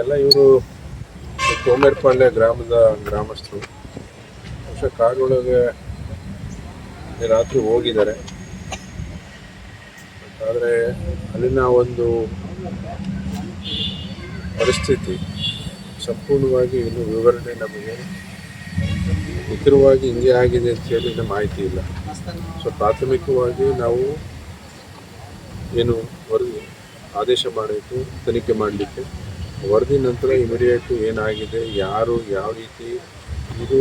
ಎಲ್ಲ ಇವರು ಸೋಮೇರ್ಪಾಳ್ಯ ಗ್ರಾಮದ ಗ್ರಾಮಸ್ಥರು. ಕಾಡೊಳಗೆ ರಾತ್ರಿ ಹೋಗಿದ್ದಾರೆ. ಆದರೆ ಅಲ್ಲಿನ ಒಂದು ಪರಿಸ್ಥಿತಿ ಸಂಪೂರ್ಣವಾಗಿ ಇನ್ನು ವಿವರಣೆ ನಮಗೆ ನಿಖರವಾಗಿ ಹಿಂಗೆ ಆಗಿದೆ ಅಂತ ಹೇಳಿ ಮಾಹಿತಿ ಇಲ್ಲ. ಪ್ರಾಥಮಿಕವಾಗಿ ನಾವು ಏನು ವರದಿ ಆದೇಶ ಮಾಡಬೇಕು, ತನಿಖೆ ಮಾಡಲಿಕ್ಕೆ. ವರದಿ ನಂತರ ಇಮಿಡಿಯೇಟು ಏನಾಗಿದೆ, ಯಾರು ಯಾವ ರೀತಿ ಇದು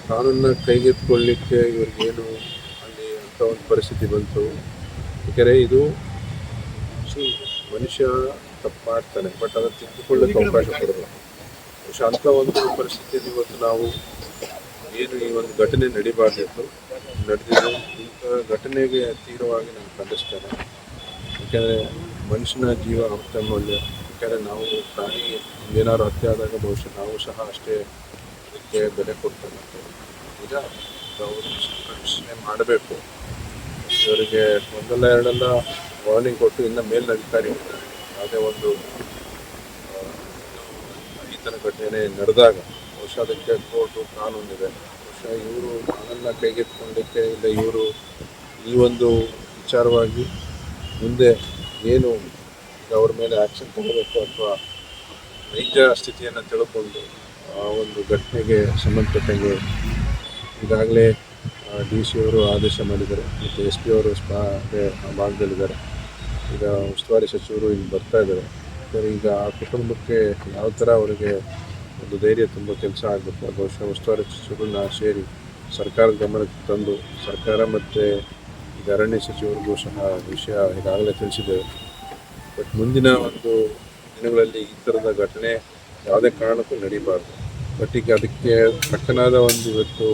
ಕಾನೂನನ್ನ ಕೈಗೆತ್ತಿಕೊಳ್ಳಲಿಕ್ಕೆ ಇವ್ರಿಗೇನು ಅಲ್ಲಿ ಅಂಥ ಒಂದು ಪರಿಸ್ಥಿತಿ ಬಂತು. ಯಾಕೆಂದರೆ ಇದು ಮನುಷ್ಯ ತಪ್ಪು ಮಾಡ್ತಾನೆ, ಬಟ್ ಅದನ್ನು ತಿದ್ದುಕೊಳ್ಳಕ್ಕೆ ಅವಕಾಶ ಕೊಡಲ್ಲ. ಅಂಥ ಒಂದು ಪರಿಸ್ಥಿತಿಯಲ್ಲಿ ಇವತ್ತು ನಾವು ಏನು ಈ ಒಂದು ಘಟನೆ ನಡಿಬಾರ್ದಿತ್ತು, ನಡೆದಿದ್ದು. ಇಂಥ ಘಟನೆಗೆ ತೀವ್ರವಾಗಿ ನಾನು ಖಂಡಿಸ್ತೇನೆ. ಯಾಕೆಂದರೆ ಮನುಷ್ಯನ ಜೀವ ಅಮೂಲ್ಯ. ಯಾಕೆಂದರೆ ನಾವು ಪ್ರಾಣಿ ಏನಾದ್ರು ಹತ್ಯೆ ಆದಾಗ ಬಹುಶಃ ನಾವು ಸಹ ಅಷ್ಟೇ ಅದಕ್ಕೆ ಬೆಲೆ ಕೊಡ್ತೇವೆ. ಈಗ ಅವರು ಸಂರಕ್ಷಣೆ ಮಾಡಬೇಕು. ಇವರಿಗೆ ಒಂದಲ್ಲ ಎರಡೆಲ್ಲ ವಾರ್ನಿಂಗ್ ಕೊಟ್ಟು ಇನ್ನು ಮೇಲಿನ ಅಧಿಕಾರಿ ಯಾವುದೇ ಒಂದು ಈ ಥರ ಘಟನೆ ನಡೆದಾಗ ಬಹುಶಃ ಅದಕ್ಕೆ ಕೋರ್ಟು ಕಾನೂನಿದೆ. ಬಹುಶಃ ಇವರು ಕಾನೂನನ್ನ ಕೈಗೆತ್ತಿಕೊಳ್ಳಲಿಕ್ಕೆ ಇಲ್ಲ, ಇವರು ಈ ಒಂದು ವಿಚಾರವಾಗಿ ಮುಂದೆ ಏನು ಅವ್ರ ಮೇಲೆ ಆ್ಯಕ್ಷನ್ ತಗೋಬೇಕು ಅಥವಾ ನೈಜ ಸ್ಥಿತಿಯನ್ನು ತಿಳ್ಕೊಂಡು ಆ ಒಂದು ಘಟನೆಗೆ ಸಂಬಂಧಪಟ್ಟಂಗೆ ಈಗಾಗಲೇ DC ಅವರು ಆದೇಶ ಮಾಡಿದ್ದಾರೆ ಮತ್ತು SP ಅವರು ಆ ಭಾಗದಲ್ಲಿದ್ದಾರೆ. ಈಗ ಉಸ್ತುವಾರಿ ಸಚಿವರು ಇಲ್ಲಿ ಬರ್ತಾ ಇದ್ದಾರೆ. ಈಗ ಆ ಕುಟುಂಬಕ್ಕೆ ಯಾವ ಥರ ಅವರಿಗೆ ಒಂದು ಧೈರ್ಯ ತುಂಬ ಕೆಲಸ ಆಗಬೇಕು. ಬಹುಶಃ ಉಸ್ತುವಾರಿ ಸಚಿವರನ್ನ ಸೇರಿ ಸರ್ಕಾರದ ಗಮನಕ್ಕೆ ತಂದು ಸರ್ಕಾರ ಮತ್ತು ಈಗ ಅರಣ್ಯ ಸಚಿವರಿಗೂ ಸಹ ವಿಷಯ ಈಗಾಗಲೇ ತಿಳಿಸಿದ್ದೇವೆ. ಬಟ್ ಮುಂದಿನ ಒಂದು ದಿನಗಳಲ್ಲಿ ಈ ಥರದ ಘಟನೆ ಯಾವುದೇ ಕಾರಣಕ್ಕೂ ನಡೀಬಾರ್ದು. ಬಟ್ ಈಗ ಅದಕ್ಕೆ ತಕ್ಕನಾದ ಒಂದು ಇವತ್ತು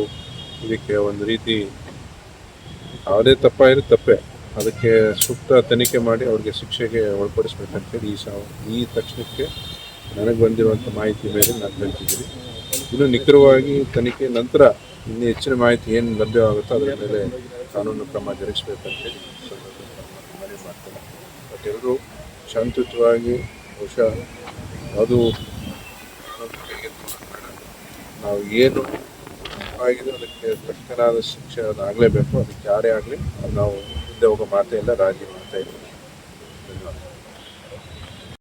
ಇದಕ್ಕೆ ಒಂದು ರೀತಿ ಯಾವುದೇ ತಪ್ಪಾಯಿರೋ ತಪ್ಪೆ, ಅದಕ್ಕೆ ಸೂಕ್ತ ತನಿಖೆ ಮಾಡಿ ಅವ್ರಿಗೆ ಶಿಕ್ಷೆಗೆ ಒಳಪಡಿಸ್ಬೇಕಂತೇಳಿ ಈ ತಕ್ಷಣಕ್ಕೆ ನನಗೆ ಬಂದಿರುವಂಥ ಮಾಹಿತಿ ಮೇಲೆ ನಾನು ಹೇಳ್ತಿದ್ದೀನಿ. ಇನ್ನು ನಿಖರವಾಗಿ ತನಿಖೆ ನಂತರ ಇನ್ನೂ ಹೆಚ್ಚಿನ ಮಾಹಿತಿ ಏನು ಲಭ್ಯವಾಗುತ್ತೋ ಅದರ ಮೇಲೆ ಕಾನೂನು ಕ್ರಮ ಜರುಗಿಸಬೇಕಂತೇಳಿ ಮನವಿ ಮಾಡ್ತೇನೆ. ಬಟ್ ಎಲ್ಲರೂ ಶಾಂತಿಯುತವಾಗಿ ಬಹುಶಃ ಅದು ನಾವು ಏನು ಆಗಿದೆ ಅದಕ್ಕೆ ತಕ್ಕನಾದ ಶಿಕ್ಷೆ ಅದಾಗಲೇಬೇಕು. ಅದಕ್ಕೆ ಯಾರೇ ಆಗಲಿ ನಾವು ಹಿಂದೆ ಹೋಗೋ ಮಾತೇ ಇಲ್ಲ, ರಾಜಿ ಮಾಡ್ತಾ ಇದ್ದೀವಿ. ಧನ್ಯವಾದ.